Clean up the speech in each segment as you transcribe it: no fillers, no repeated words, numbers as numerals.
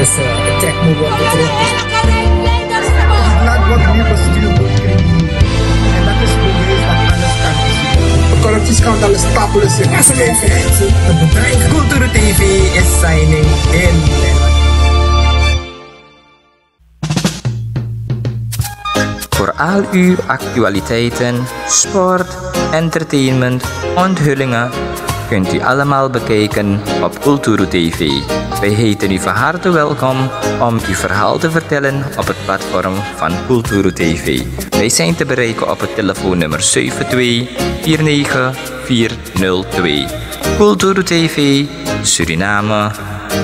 Dus het trekt me wel terug. Het land wordt nu bestuurd door criminelen. En dat is bewezen dat alles kan gezien. De corruptieschandaal is stapelen. Het bedrijf Cultuur TV is signing in. Voor al uw actualiteiten, sport, entertainment, onthullingen kunt u allemaal bekijken op Cultuur TV. Wij heten u van harte welkom om uw verhaal te vertellen op het platform van Cultuur TV. Wij zijn te bereiken op het telefoonnummer 72 Cultuur TV, Suriname,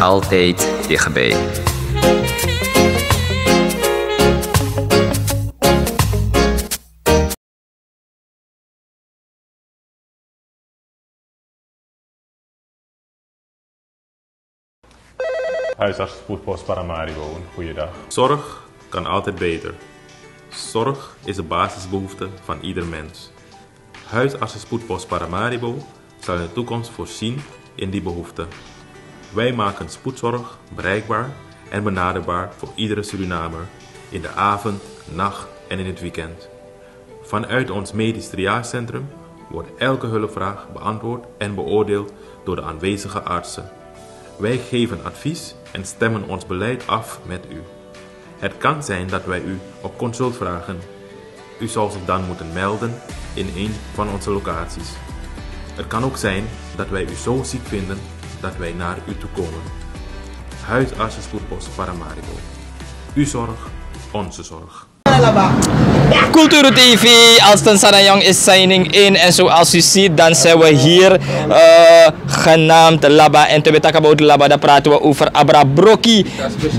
altijd dichtbij. Huisarts Spoedpost Paramaribo, goeiedag. Zorg kan altijd beter. Zorg is de basisbehoefte van ieder mens. Huisarts Spoedpost Paramaribo zal in de toekomst voorzien in die behoefte. Wij maken spoedzorg bereikbaar en benaderbaar voor iedere Surinamer in de avond, nacht en in het weekend. Vanuit ons medisch triagecentrum wordt elke hulpvraag beantwoord en beoordeeld door de aanwezige artsen. Wij geven advies en stemmen ons beleid af met u. Het kan zijn dat wij u op consult vragen. U zal zich dan moeten melden in een van onze locaties. Het kan ook zijn dat wij u zo ziek vinden dat wij naar u toe komen. Huisartsen Spoedpost Paramaribo. Uw zorg, onze zorg. Cultuur TV, Alston Sarayong is signing in. En zoals u ziet, dan zijn we hier genaamd Laba. En te weten about Laba, dan praten we over Abra Broki,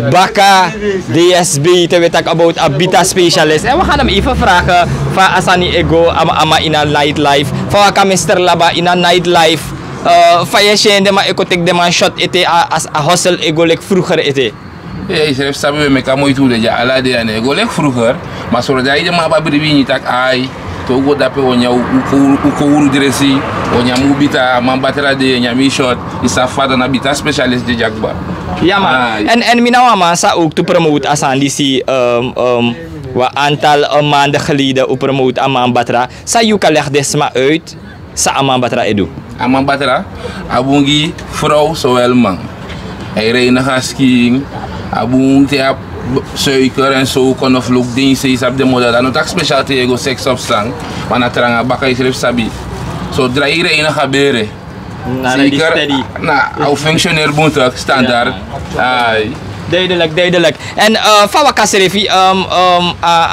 Baka, DSB, te weten about Abita Specialist. En we gaan hem even vragen van Asani Ego, ama in a nightlife. Van wat kan Mr. Laba in a nightlife? Van je shende, maar ik tik de man shot ete als a hustle ego like vroeger ete. Ja, ik schreef samen met mij toe dat je alla de ane go lek vroeger, maar zodra je de maar babri niet tak ai, to go dape onya ukuru dresi, onya mubita mambatra de nya mi shot, is a fada na bita specialist de jakba. Ja man, en minawa masa ook te promote asan die wa aantal maanden geleden promote Amambatra. Sa yuka leg desma uit sa Amambatra edu. Amambatra, abungi vrouw zowel man. Hij rijdt naar skiing. Abung tiap suiker en zo kon of look diensten is op de model. Dan ook speciaal tegen seks op slang. Maar na teranga baka is er sabi. Zo draai je naar gebeuren. Zeker. Na, au functioneer moet ook standaard. Ai. Duidelijk. En van wat kasserevi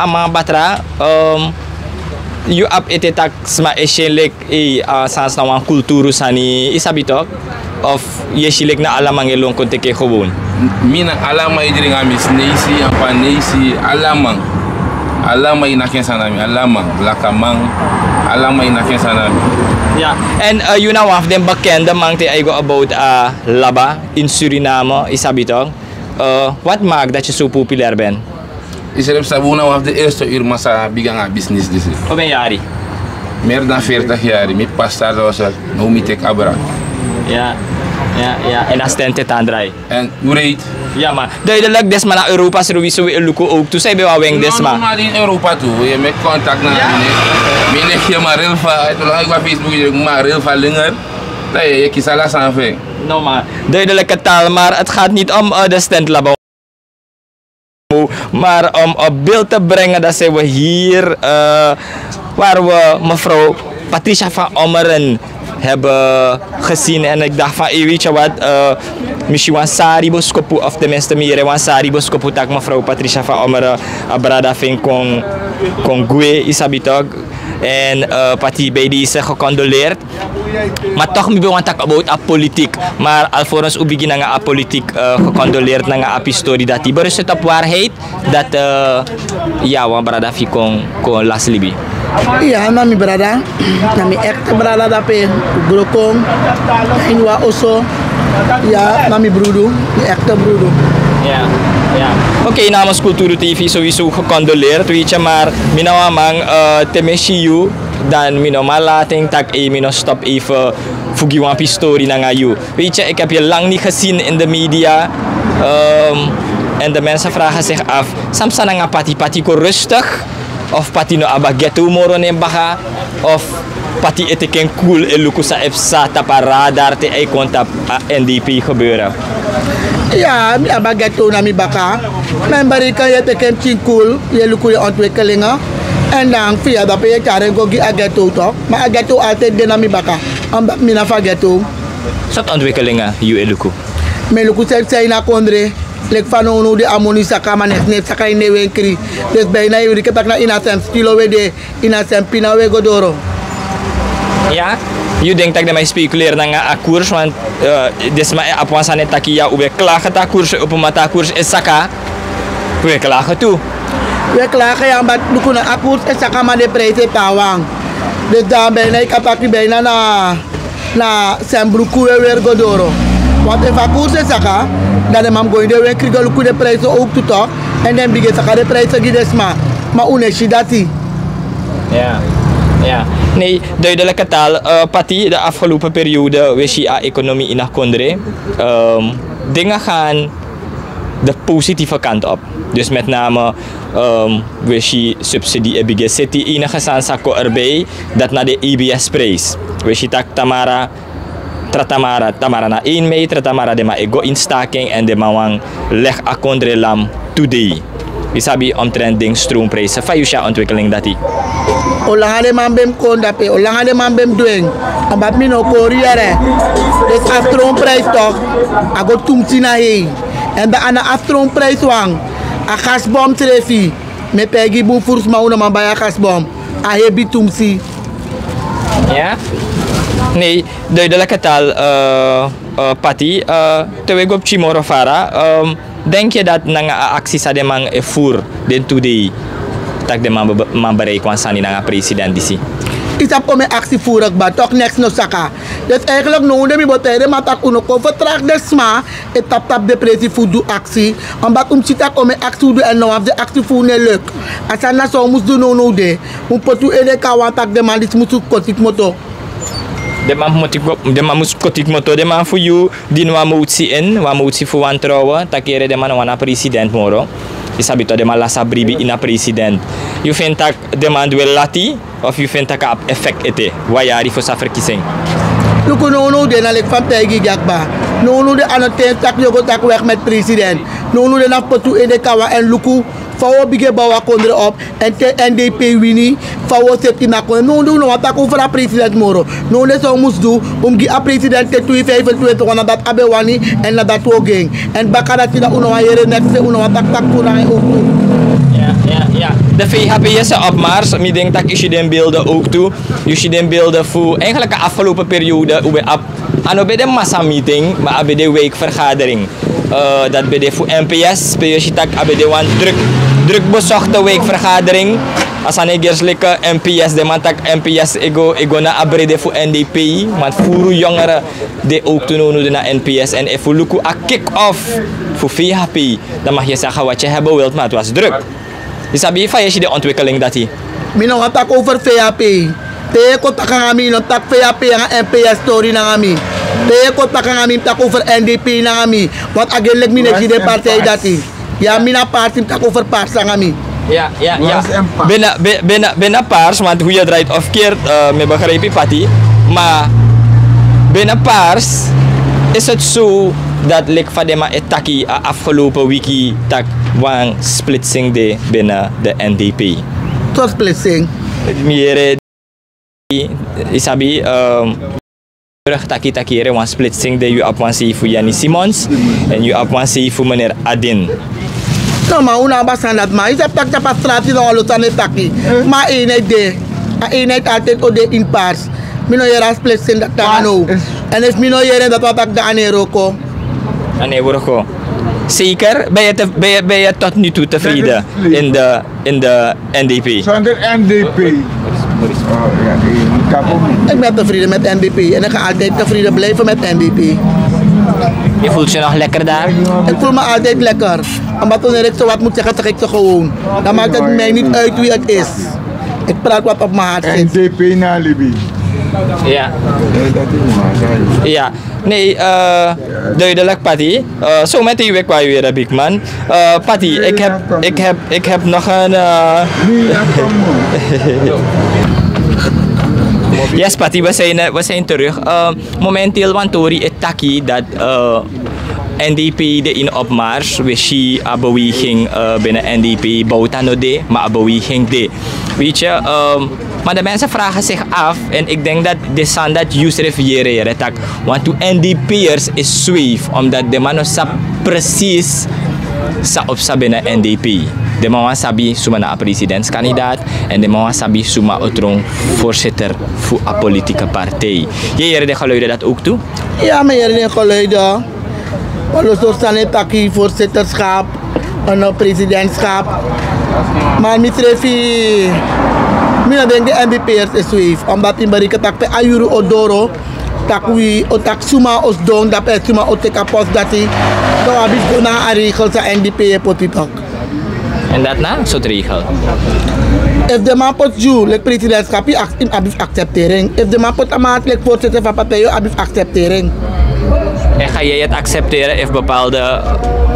Amambatra you up ete tak sma eshelek sans na wan kulturu sani isabito of yeshilek na alamang elong konteke gewoon. Mina alamay diri nga mis neisi ampa neisi alamang na kensanami alamang lakamang alamay na kensanami. Ja, en you know of them bekende mang te go about Laba in Suriname isabito. Wat maakt dat je zo populair bent? Is er sabuna of de eerste uur massa bigang business dus. Hoe ben je? Meer dan 40 jaar. Mijn pastor was er, nou met ik abra. Ja. En assistent Tandrai. En hoe reed? Ja maar, duidelijk desma naar Europa sowieso weer lukken ook. Toen zei we wel weng desma. Nou, in Europa toe. Je met contact naar meneer. Meneer je maar heel veel. Het belangrijk op Facebook je maar heel veel langer. Dat je kies alles aan ving. Nou maar, duidelijke taal, maar het gaat niet om de stand labo. Maar om op beeld te brengen dat zijn we hier waar we mevrouw Patricia van Ommeren hebben gezien. En ik dacht van, weet je wat, misschien wan sari boskopu of tenminste meer wan sari boskopu tak mevrouw Patricia van Ommeren abrada vind kon gue isabitog. En pati bij deze gecondoleerd. Maar toch mi want tak about a politiek. Maar alvorens u begin nga a politiek gecondoleerd nga a story dat die berust op waarheid dat ja wan brada fi kon las libi. Ja, nami brada. Nami ekte brada dape grokong. Inwa oso. Ja, nami brudu, ekte brudu. Ja. Oké, namens Cultuur TV sowieso gecondoleerd, weet je, maar minawamang temeshiu dan minomalating tak mino stop even fugiwan pistori na ngayu. Weet je, ik heb je lang niet gezien in de media. En de mensen vragen zich af, samsa na nga pati ko rustig? Of pati no abageto moro ne baka? Of pati eteken cool en luku sa EFSA tapa radar te ay konta NDP gebeuren? Ja, mi abageto na mi baka. Mijn barika je teken cool, je luku je ontwikkelingen. En dan via dat je karen go gi ageto toch? Maar ageto altijd de na mi baka. Omdat mi na fageto. Zat ontwikkelingen, you eluku? Me luku zei na kondre. Lek van onu de amoni saka man net saka in de wenkri. Dus bijna je ketak na inasem stilo we de inasem pina we godoro. Ja, you denkt dat mij speculeren naar een koers, want desma apwansa net takia ube klagen ta koers op een mata koers is saka. We klagen toe. We klagen ja, maar luku na akurs is saka man de prijs tawang. Dus dan bijna ik kapaki bijna na sembruku we weer godoro. Want if akurs is saka, dan de mam going de wenkri go luku de prijs ook toe toch. En dan bige saka de prijs gi desma. Maar uneshidati. Ja. Ja, nee, duidelijke taal. Pati, de afgelopen periode, we zien de economie in Kondre. Dingen gaan de positieve kant op. Dus met name, we zien subsidie ebige city enige sansako erbij, dat naar de IBS-prijs. We zien dat Tamara na 1 meter, Tamara de ma ego instaking en de mawang leg a Kondre lam today. Isabi omtrent ding stroomprijzen. Fayusha ontwikkeling dat die. Olangade mambem kondape, olangade mambem doing. Ambat mino koriere. Dus a stroomprijs toch, a go tumtina heen. En de ana a stroomprijs wang, a gasbom trefi. Me pegi boe furs mauna man bij a gasbom. A hebi tumsi. Ja? Nee, duidelijke taal, Pati. Terwijl op Chimoro Fara, denk je dat na actie sa de man e voer den today tak de man bereik wan sani na president disi? Isap ome actie voerig ba, toch next no saka. Dus eigenlijk nodig mi botere matak uno ko vertraag de sma et tap de presi voedu actie. Omdat chitak ome actie do en no af de actie voer ne leuk. Asana so mus do no de. Potu ede kawan tak de man dis musu kotik moto. De man moet kotik moto, de man voor jou die no motie in, wa motie voor wantrouwen, takere de man wana president moro. Is habito de man lasa bribi ina president. You vindt dat de man wil lati of you vindt dat ka effect ete, wayari voor sa verkiezing? Luko no de na lek van pegi gakba. No de anoten tak yogo tak weg met president. No de na potu ede kawa en luku fawo bige bawa kondre op en te NDP wini fawo septi na kon no attack over a president moro no ne so mus do gi a president te 2025 wana dat abe wani en na dat wo gang en bakara tina uno wa yere next se uno attack tak ko na ook toe. Ja. De VHP is op Mars. Ik denk dat je den beelden ook toe. Je den beelden voor eigenlijk de afgelopen periode aan bij de massa meeting, maar bij de weekvergadering. Dat bij de voor NPS, je tak bij de druk bezochte weekvergadering. Als aan een NPS, de man tak NPS ego na abrede voor NDP, maar voor jongeren die ook te doen naar NPS en if you look a kick-off voor VHP, dan mag je zeggen wat je hebben wilt, maar het was druk. Dus sabi fa je de ontwikkeling dat hij. Mino attack over VHP. Te ko takangami no tak VHP ang NPS story na ngami. Te ko takangami tak over NDP na ngami. Wat agelek mi ne de partij dati. Ja mina party tak over pars na ngami. Ja. Binnen paars, want hoe je draait of keert, me begrijp je Pati. Maar binnen paars is het zo dat lik van de etaki afgelopen wiki tak wang splitsing de binnen de NDP. Tot splitsing. Meer isabi taki wang splitsing de u op wan si voor Yanni Simons en u op wan si voor meneer Adin. No ma una basan dat ma isap tak tapa strati no lutan taki. Ma eenheid de. A eenheid altijd ode in paars. Mino yera splitsing dat tano. En is mino yera dat wat tak de aneroko. Aneroko. Zeker? Ben je tot nu toe tevreden in de NDP? Zonder NDP. Ik ben tevreden met NDP en ik ga altijd tevreden blijven met NDP. Je voelt je nog lekker daar? Ik voel me altijd lekker. Omdat wanneer ik zo wat moet zeggen, zeg ik zo gewoon. Dan maakt het mij niet uit wie het is. Ik praat wat op mijn hart zit. NDP na Libi. Ja. Ja, nee, duidelijk, Patty. Zo met die week waar je weer, Big Man. Patty, ik heb nog een... Yes, Patty, we zijn terug. Momenteel wantori het taki dat NDP de in opmars, we zien een beweging binnen NDP, Boutanode, maar een beweging de. Weet je, maar de mensen vragen zich af, en ik denk dat de Sandat juist revieren, want de NDP'ers is zweef, omdat de mannen precies op binnen NDP. De man sabi suma na presidentskandidaat en de man sabi suma otron voorzitter voor een politieke partij. Je de geluiden dat ook toe? Ja, maar hier de geluiden. Want we staan in taki voorzitterschap en presidentschap. Maar ik denk de NDP'ers is zweef. Omdat in Barika tak pe ayuru odoro. Tak we otak suma os don dat pe suma oteka post dati. Dan heb ik na een regel sa NDP potipak. En dat na, soort regel? If de man pot jou, like presidentschap, je acceptering. If de man pot amaat, like voorzitter van partij, je acceptering. En ga jij het accepteren if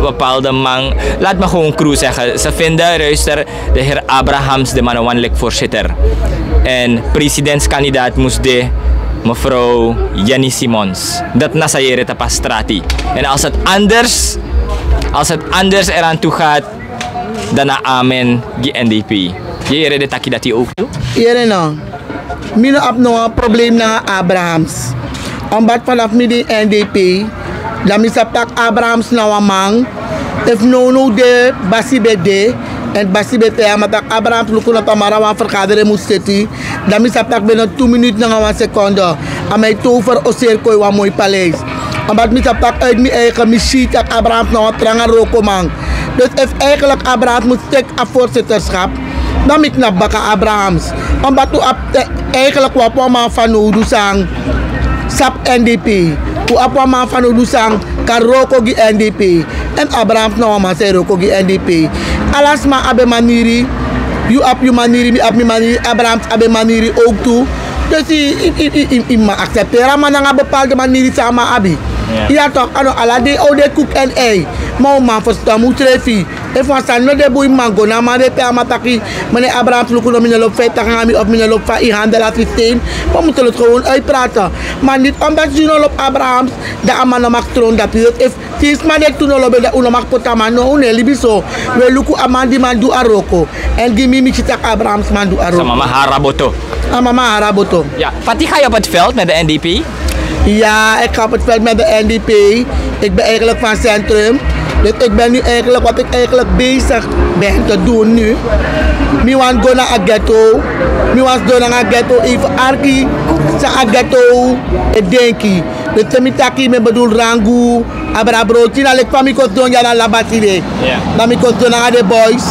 bepaalde man... Laat me gewoon crew zeggen. Ze vinden, luister, de heer Abrahams, de manowannelijk voorzitter. En presidentskandidaat moest de mevrouw Jenny Simons. Dat nasa jere tapas strati. En als het anders eraan toe gaat, dan na amen die NDP. Je de taki dat hij ook doet? Hier nou. Ik heb nog een probleem na Abrahams. Omdat vanaf de NDP, dan is het Abrahams nou een man. If no de basibede en basibede ja, maar Abrahams lukken op Amara van vergaderen moest zitten. Dan is het binnen 2 minuten na een seconde. En mij tover oseerkooi wat mooi paleis. Omdat ik uit mijn eigen missie dat Abrahams nou een trange roko man. Dus if eigenlijk Abrahams moet steken aan voorzitterschap, dan moet ik naar bakken Abrahams. Omdat we eigenlijk wat man van Oudou sang sap NDP. We man van Oudou sang kan roko die NDP. En Abrahams nou maar zei roko die NDP. Alas maar abe maniri, you up you maniri, me up me maniri, Abrahams abe maniri ook toe. Dus ik mag accepteren, maar dan een bepaalde manier samen abi. Ja toch, ala de oude koek en ei. Maar man verstaan moet treffen. En van staan no de boy mango na maar de pe amataki. Meneer Abrahams lukken om in de loop 50 gaan of in de loop van in handel laten systeem. We moeten het gewoon uitpraten. Maar niet omdat je no op Abrahams dat amana mag troon dat het if sinds maar net toen op dat uno mag potama no ne libiso. We lukken amandi man do aroko. En gimi mi chitak Abrahams man do aroko. Sama mama haraboto. Mama haraboto. Ja, Patty, ga je op het veld met de NDP? Ja, ik ga op het veld met de NDP. Ik ben eigenlijk van Centrum. Dus ik ben nu eigenlijk wat ik eigenlijk bezig ben te doen nu. Ik want go naar een ghetto. Ik want go naar een ghetto even arki. Sa een ghetto denki. Dus ik taki me bedoel rangu. Abra broodje. Dan ik van mij kost doen ja naar labatide. Dan ik kost doen naar de boys.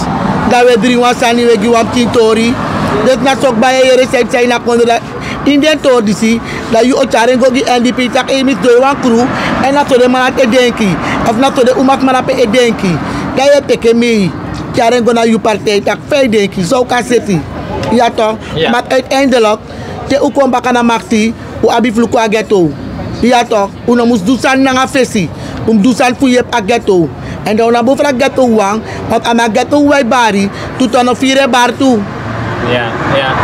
Dan we 3 wasani we give am tintori. Dus na sok bij je recept zijn na konde in den tordisi dat je ocharen go gi NDP tak emis do wan crew en na to de manate denki of na to de umak manape e denki dat je teke mee charen go na you partij tak fei denki zo kan zitten ja toch maar uiteindelijk te ukom bakana maxi u abi fluko a ghetto ja toch uno mus dusan na fesi dusan fu yep a ghetto en dan na bofra ghetto wang want ama ghetto wai bari tu tono fire bar tu. Ja,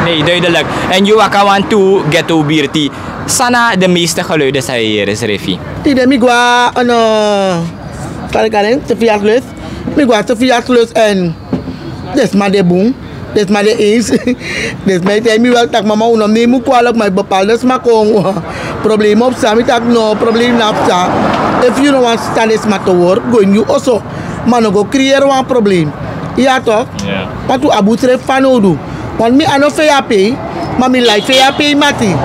nee, duidelijk. En je want to get to birti. Sana de meeste geluiden zijn hier, is Refi. Die de migwa, karen, te fiatles. Migwa te fiatles en des maar de boom. Des maar de eens. Des maar de mi wel tak mama unam nee mu kwalak maar bepaalde smakong. Probleem op sa, mi tak no probleem na sa. If you don't want stand is maar to work, go you also. Maar no go creëer een probleem. Ja toch? Ja. Maar tu abutre fanodu. Want mi ano FAP, maar mi like FAP mati.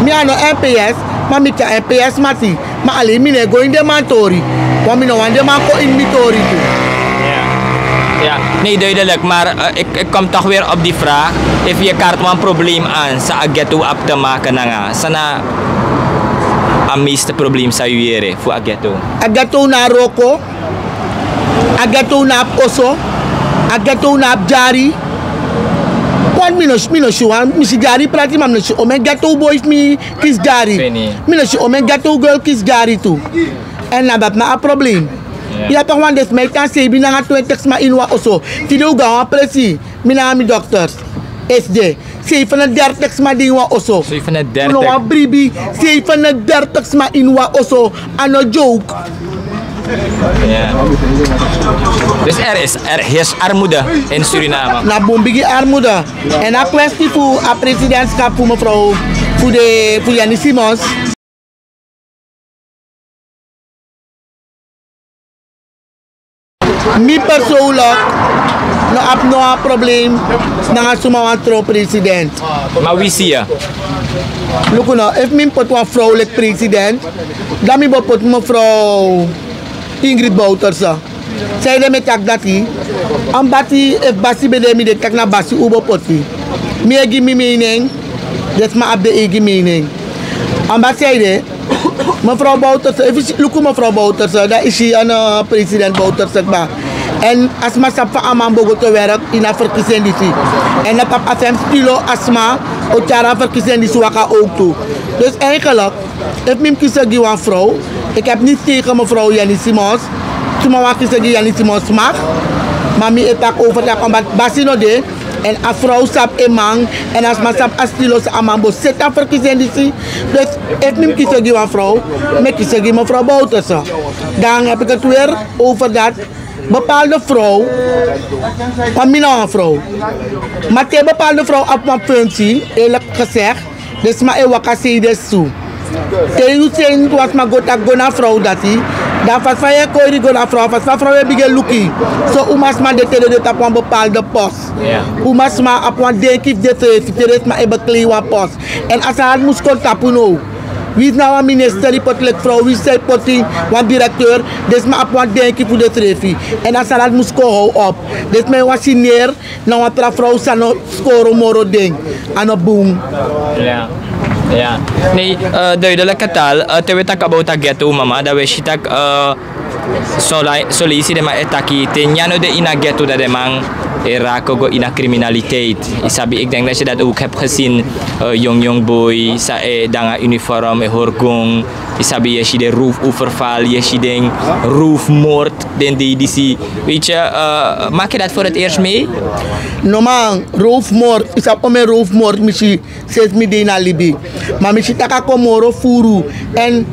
Mi ano NPS, maar mi ka NPS mati. Maar alleen mi ne go in de mantori. Want mi no want de man ko in mitori toe. Ja, nee duidelijk, maar ik kom toch weer op die vraag. If je kaart een probleem aan, sa ghetto op te maken na nga. Sana ang meeste probleem sa uyere voor ghetto. Ghetto na roko. Ghetto na oso. Ghetto na jari. mi no sure mi si gari prati mam no sure o men ghetto boys mi kiss gari mi no sure o men ghetto girl kiss gari too en na dat na a probleem ja toch want des mij kan se bi na 20 ma inwa oso ti do ga presi mi na mi doctors SD se van 30 ma ding wa oso Se van 30 no wa bribi se van 30 ma inwa oso ano joke. Ja. Dus er is armoede in Suriname. Na bombigi armoede. En na kwestie voor a presidentschap voor mevrouw voor Jannie Simons. Mi persoonlijk no heb no een probleem na sumawan tro president. Maar wie zie je? Look nou, if mi pot een vrouwelijk president, dan mi pot mevrouw Ingrid Bouterse. Zij de met tak dati. Am bati if basi bede mi de tak na basi ubo poti. Mi egi mi mening. Des ma abde egi mening. Am bati zij de mevrouw Bouterse, if look mevrouw Bouterse, dat is een president Bouterse ba. En asma sap van aman bogo te werk in een verkiezing en dat op FM stilo asma ook jaren verkiezing waka ook toe. Dus eigenlijk, ik heb kiezen die een vrouw. Ik heb niet tegen mevrouw Jannie Simons. Toen ik kiezen die Jannie Simons mag. Maar ik heb overdag omdat basino de en een vrouw sap een man en asma sap astilo sa aman bo zet aan verkiezing Dus ik heb kiezen die een vrouw. Ik kiezen die mevrouw Bouterse. Dan heb ik het weer over dat. Bepaalde vrouw, van mijn vrouw. Maar die bepaalde vrouw op mijn functie, eerlijk gezegd, dus maar ik waka zei dus zo. Tegen u was maar goed naar vrouw dat hij, dan was van je kooi go naar vrouw, was van vrouw je begin lucky. Zo umas maar de tele op een bepaalde post. Umas maar op een denk de tele maar ik bekleed een post. En als hij moest kontappen nou. Wie is nou een minister, die potelijk vrouw, wie is zij potting, een directeur, dus maar op wat denk je voor de trefie. En als dat moest komen op, dus mij was neer, nou wat vrouw zou scoren moro ding, aan een boom. Ja. Ja. Nee, duidelijke taal. Terwijl ik about dat ghetto, mama, dat we ziet dat solisi de ma etaki, tenjano de ina ghetto dat de man raken go in criminaliteit. Isabi, ik denk dat je dat ook hebt gezien. Jong boy, sa danga uniform, horgong. Isabi, je ziet de roefoverval, je ziet de roofmoord, die zie. Weet je, maak je dat voor het eerst mee? No man, roofmoord, is op mijn roofmoord, misschien zes midden naar Libië. Maar misschien taka komoro furu en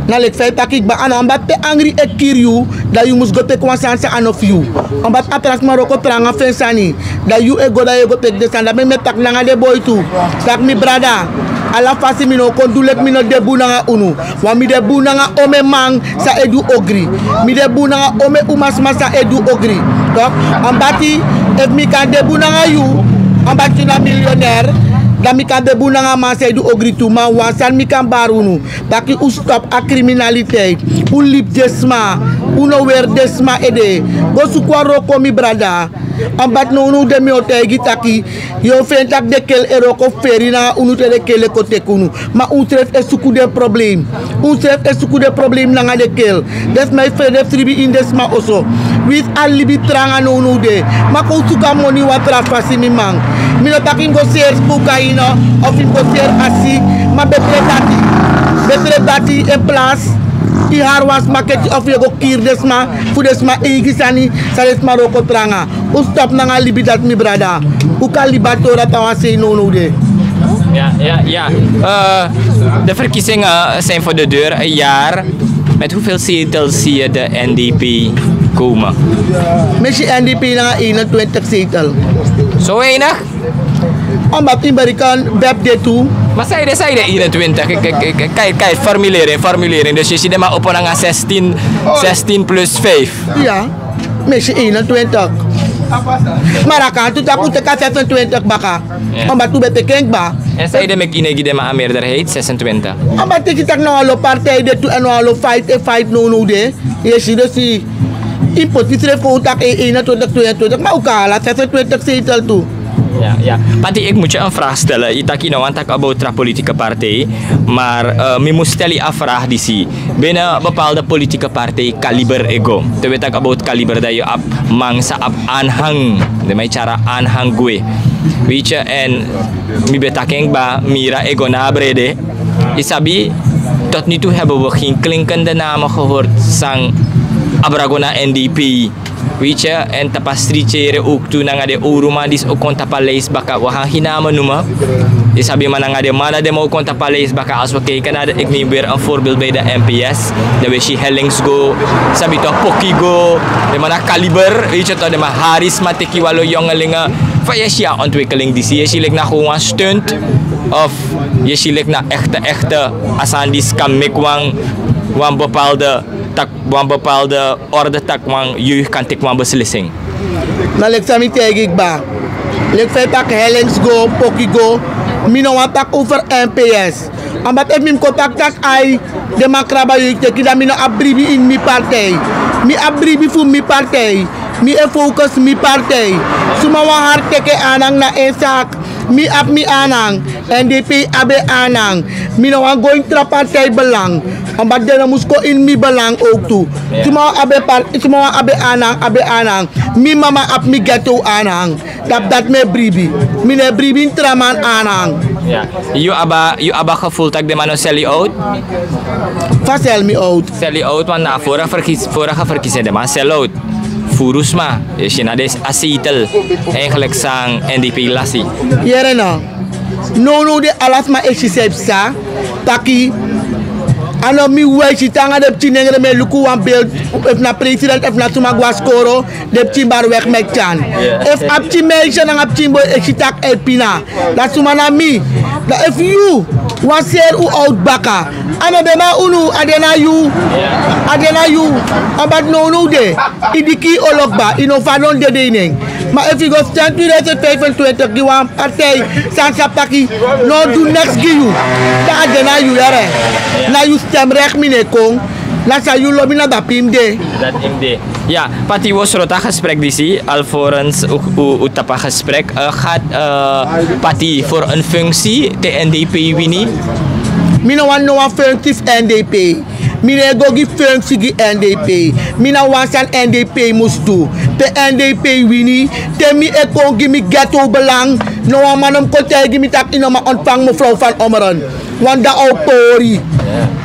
na lek fay takik ba ana ambat te angry e kiryu da you must go take one chance an of you ambat atras maroko tranga fensani da you e go take de sanda me tak nanga de boy tu tak mi brada ala fasi mino kondulek mino debu nanga unu wa mi debu nanga ome mang sa edu ogri mi debu nanga ome umas masa edu ogri donc ambati e mi kan debu nanga you ambati na millionnaire dan mi kan debu nanga masa edu ogri tu ma wasan mi kan barunu baki u stop a criminaliteit u lip desma uno wer desma ede go su kwaro ko mi brada ambat no unu de mi otegi taki yo fentak de kel eroko feri na unu te de kel ko tekunu ma u tref e suku de problem u tref e suku de problem nanga de kel des my fede tribi in desma oso with alibi tranga no unu de ma ko suka moni wa trafasi mi mang mi no taki go ser bukaino of in go ser asi ma betre dati en place i har was market of yo go kir desma fu desma e gisani sa desma ro ko tranga u stop nanga libi dat mi brada u kalibatora tawase no de. Ja. De verkiezingen zijn voor de deur. Een jaar. Met hoeveel zetels zie je de NDP komen? Misschien NDP na 21 zetels. Zo weinig? Omdat in Amerikaan web dit toe. Maar zei de 21. Kijk, formulering. Dus je ziet maar op een 16 plus 5. Ja, misschien 21. Maar dan kan je moet 26 baka. Omdat je bent bekend. En zei de McInerney de maar meerderheid 26. Omdat je tak nou alle partijen toe en alle fight no de. Je ziet dus die impotitie voor tak 21 22 maar ook al 26 zetels toe. Ja. Pati, ik moet je een vraag stellen. Je tak nou aan about een politieke partij, maar je moet stellen een vraag die zie. Binnen een bepaalde politieke partij kaliber ego. Terwijl tak about kaliber dat je op mangsa op aanhang, de mij cara aanhang gue. weet je, en mi betaking ba Mira Egona Brede. Isabi, tot nu toe hebben we geen klinkende namen gehoord sang Abragona NDP. Weet je, en tapastricheren ook toen naar de Oruma, die is ook kon tapalees baka. We gaan geen namen noemen. Isabi man naar de mannen die ook kon tapalees baka. Als we kijken naar de, ik neem weer een voorbeeld bij de NPS. De Weshi Hellings go, isabi toch Poki go, de man naar Kaliber, weet je toch, de man Haris Mateki walo jongelingen. Van je ziet ontwikkeling die zie je ziet naar gewoon stunt. Of je ziet naar echte asandis kan mekwang wan bepaalde orde tak wan jeugd kan tik wan beslissing. Na lek sami tegik ba. Lek fe tak Hellings go, Poki go. Mino wan tak over NPS. Ambat if mim kontak tak ay de makraba jeugd teki da mino abribi in mi partij. Mi abribi fu mi partij. Mi e focus mi partij. Suma wan hart teke anang na esak. Mi ap mi anang. NDP abe anang. Mi no wan going tra partij belang. Omdat de musko in mi belang ook toe. Suma wan abe anang. Mi mama ap mi ghetto anang. Dat me bribi. Mi ne bribi traman anang. Ja. You aba gevoel dat de man sell you out? Sell me out. Sell you out, want na vorige verkiezing de man sell out. Furusma, is je na des asitel. Eigenlijk sang NDP lassie. Jere no de alas ma exisepsa. Taki. Ano mi wey si tanga de chinengre me luku wan beeld if na president if na sumagwa skoro de chimbar weg met chan. If ap chimation ang ap chimbo exitak epina. Dat sumana mi. Dat if you wan ser u out baka. Ano de ma unu adena you. Abat no de. Idiki olokba inofadon de dening. Maar if you go stand 2025 giwan partij sansapaki no do next give you. Da adena you yare. Na you stemrecht mine kong. Laat sa you lobby na dapim de. Dat imde. Ja, pati was rota gesprek disi alvorens utapa gesprek gaat pati voor een functie de NDP wini. Mina wan no wan functie NDP. Mina go give functie gi NDP. Mina wan san NDP moest doen. De NDP wini. Te mi e kon gi mi ghetto belang. No wan manom kote gi mi tak ino ma ontvang mevrouw van Ommeren. Want da autori.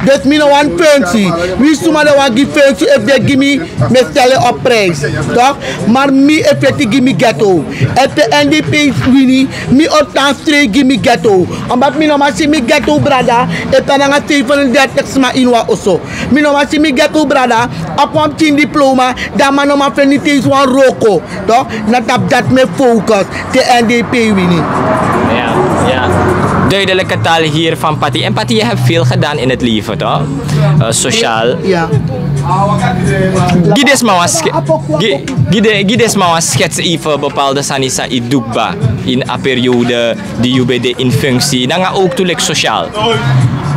Dus mina wan functie. Wie suma de wan give functie if they give me me stellen op prijs. Toch? Maar mi effectief give me ghetto. Et de NDP wini. Mi optaan streek give me ghetto. Omdat mi no ma si mi ghetto brada. Et dan nga 37 sma inwa oso. Mi no ma si mi ghetto brada. Apam chin diploma. Da man no ma fenite wan roko. Toch? Na tap dat me focus. De NDP wini. Ja. Duidelijke taal hier van Pati. En Pati, je hebt veel gedaan in het leven, toch? Sociaal. Ja. Gides maar een schets even bepaalde sanisa idukba in een periode die je bij de in functie. Dan ga ook toelijk sociaal.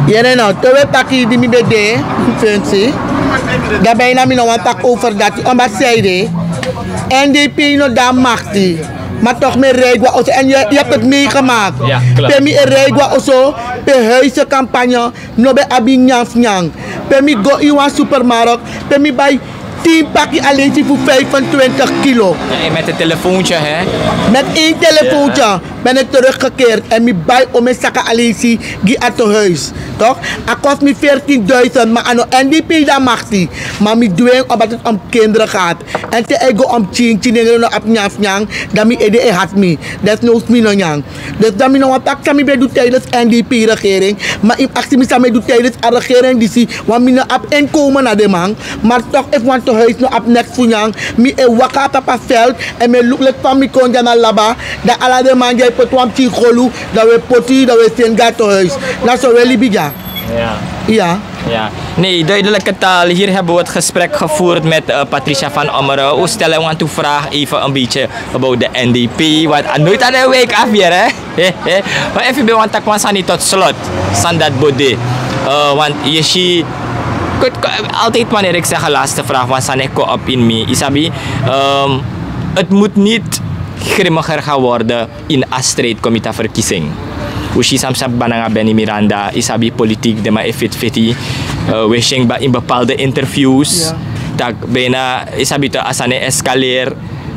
Ja, nou, terwijl Taki die me bij de in functie. Daarbij nam je nog een tak over dat. Omdat zij de NDP no daar mag die. Maar toch meer regwa also. En je hebt het meegemaakt. Ja, klopt. Per mi regwa also. Per huizencampagne. No be abi nyang. Per mi go iwan supermarkt. Per mi bij 10 pakje alleen voor 25 kilo. Ja, met een telefoontje, hè? Met 1 telefoontje ben ik teruggekeerd. En mi bij om mijn zakken alleen zie uit het huis. Toch? Het kost me 14.000. Maar aan de NDP dat mag die. Maar mi doen omdat het om kinderen gaat. En te ego om ching en op nyang. Dan mi ede had me. Dat is no smino nyang. Dus dan mi nog wat pak mi doet tijdens NDP regering. Maar ik actie mi samen doet tijdens de regering die zie. Want mi no op inkomen naar de man. Maar toch if want to huis no op next funyang. Mi e waka papa veld. En me look like van mi konja na laba. Dat ala de man jij pot wam ching golu. Dat we poti dat we steen gaat to huis. Dat zo wel bija. Ja. Nee, duidelijke taal. Hier hebben we het gesprek gevoerd met Patricia van Ommeren. We stellen een vraag even een beetje over de NDP. Want nooit aan de week af weer, hè? Maar even bij want ik niet tot slot. Sandat Bode. Want je ziet... Altijd wanneer ik zeg laatste vraag, want dan ik op in me. Isabi, het moet niet grimmiger gaan worden in een strijdcomité-verkiezing. Ushi samsab bananga Benny Miranda, isabi politiek de ma fit wishing ba in bepaalde interviews. Tak bijna isabi to asane escaleer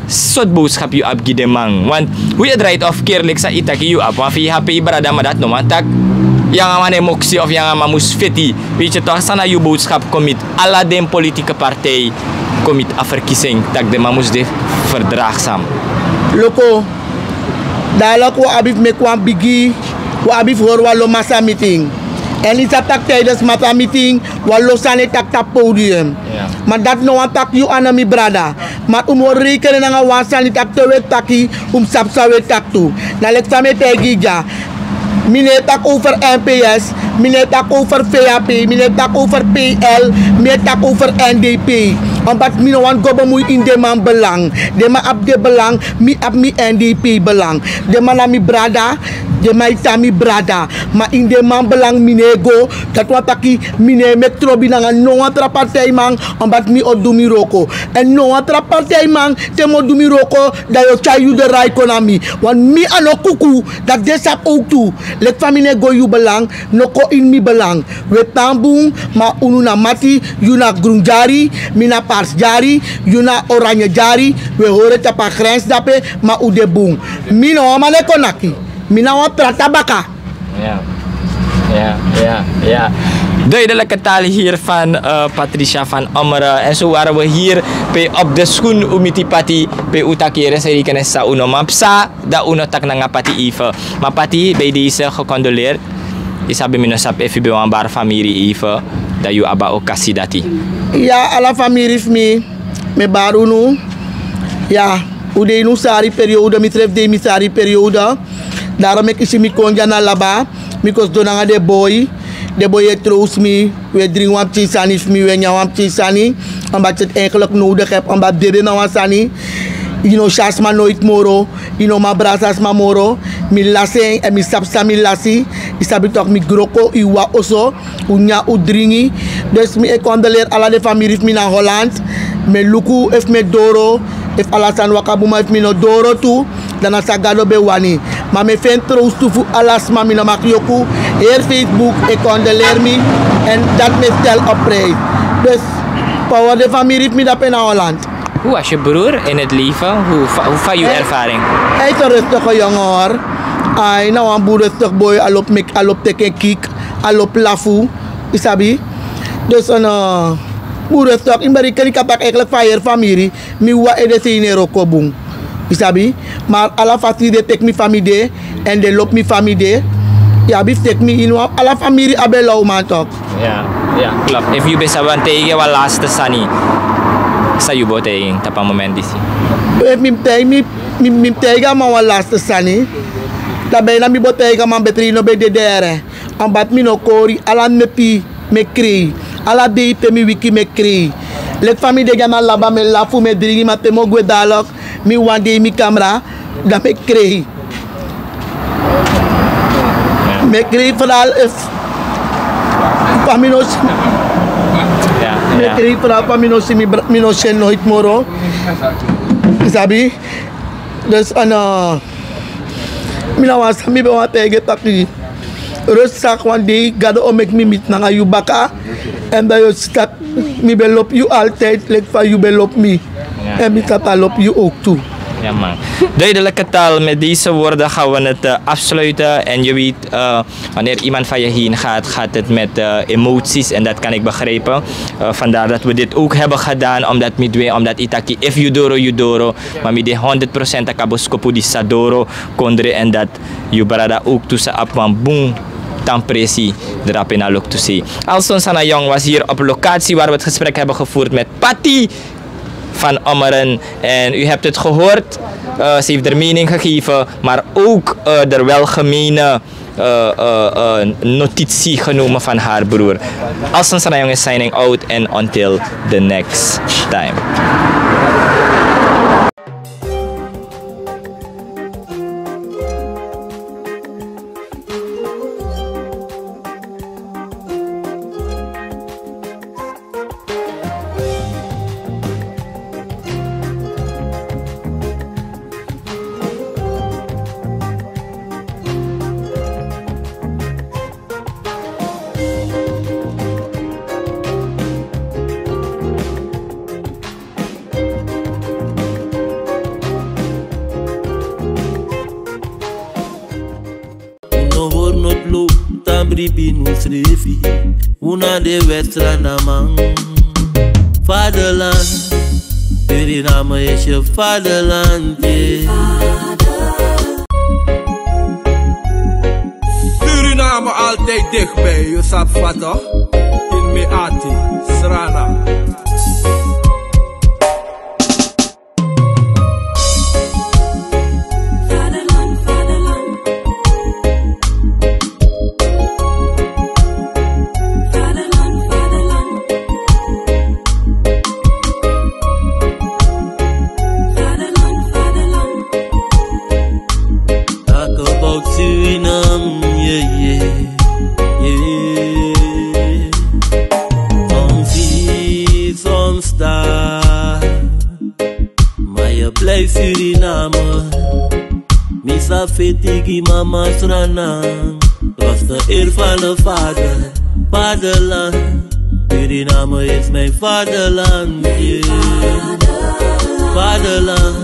soort boodschap je op de man. Want hoe je draait of keerlijk sa itaki je op. Want je happy brada maar dat no man tak. Yang ama moxie of yang ama musfeti. Weet je toch, sana je boodschap komt alle den politieke partij komt a verkiezing dat de man moest de verdraagzaam. Loko, dadelijk we abif me kwam bigi, we abif hoor walo massa meeting. En is dat tijdens massa meeting, walo sane tak tap podium. Maar dat no one tak you aan mi brada. Maar hoor rekenen na wasan tak te taki, sapsa we tak tu. Na lek same tegija. Mine tak over NPS, mine tak over VAP, mine tak over PL, mine tak over NDP. Omdat mine wan gobe moei in de man belang. De ma ab de belang, mi ab mi NDP belang. De man na mi brada, de ma ita mi brada. Ma in de man belang mine go, dat wat taki mine metro binanga no atra partij man, omdat mi odu mi roko. En no atra partij man, te mo du mi roko, dat yo chayu de ra economy. Want mi ano kuku, dat desap ook toe. Let famine go you belang, no ko in mi belang. We tambung, ma unu na mati, you na groen jari, mi na pars jari, you na oranje jari, we hore tapa grens dape, ma u de boom. Mi no amane konaki, mi na wa prata baka. Ja. Duidelijke taal hier van Patricia van Ommeren. En zo waren we hier op de schoen umitipati pe utakere serikene sa uno mapsa da uno tak na nga pati ife. Maar pati bij deze gecondoleerd. Isabi minosap FB wan bar familie ife da you aba okasi dati. Ja, alla familie me baruno. Ja, ude inu sari periode mi tref de mi sari periode. Daarom ik isi mi konja na laba. Mikos donanga de boy. De boy troost me, we drink wam chisani if me, we nya wam chisani. Omdat je het eigenlijk nodig hebt, omdat dit na wasani. You know, chasma nooit moro, you know, ma brasas ma moro. Mi laseng en mi sapsa mi lasi. Isabi toch mi groko, iwa oso, unya udringi. Dus mi condoleer alla de familie mi na Holland. Me luku if me doro, if alasan wakabuma if mi no doro tu. Dan asagado be wani. Maar me vind troost toe voor alles, maar me maak joku. Hier Facebook, ik condoleer me en dat me stel op prijs. Dus, voor de familie me dat in Holland. Hoe was je broer in het leven? Hoe van je ervaring? Hij is een rustige jongen hoor. Hij is een boer rustig boy, al op teken kiek, al op lafu, isabi. Dus een boer rustig, ik ben eigenlijk van je familie, me wa edesine rokobung. Isabi, maar alla facilite tek mi familie en de lop mi familie. Ja, bif tek mi in alla familie abelo man toch. Ja, klopt. If you besa wan tegen wa laatste sani. Sa you bo tegen tapa moment disi. Mi tegen ma wa laatste sani. Daarbij na mi bo tegen man betrino be de dere. Ambat mi no kori alla me pi me krei. Alla de pe mi wiki me krei. Let famille de gana laba me lafu me dringi ma te mo gwe dalok. Mi wande mi camera da me krei. Me krei vooral if paminos. Me krei vooral paminos mi no shen nooit moro. Sabi? Dus mi na was mi be wa tege taki. Rustig one day gado o make me meet na you baka and da you start mi be lop you altijd like for you be lop me. En ik dat al op je ook toe. Ja man. Duidelijke taal, met deze woorden gaan we het afsluiten. En je weet, wanneer iemand van je heen gaat, gaat het met emoties. En dat kan ik begrijpen. Vandaar dat we dit ook hebben gedaan. Omdat itaki, if you doro. Maar met die 100% akaboskopu di sadoro, kondre. En dat je brada ook tussen op van boom. Tampresi erop in alok te zien. Alson Sana Jong was hier op locatie waar we het gesprek hebben gevoerd met Patty van Ommeren. En u hebt het gehoord, ze heeft er mening gegeven, maar ook er welgemene notitie genomen van haar broer. Alson Sana Jong is signing out and until the next time. bribi nu srefi, una de westrana man. Vaderland, Suriname is je vaderland, yeah. Suriname altijd dichtbij, je zat vader. In Meati, Srana. Suriname, yeah, yeah, yeah. Some sea, some star. Maar je blijft Suriname. Misa fetigi mama Srana. Was de eer van de vader, vaderland. Suriname is mijn vaderland, yeah. Vaderland.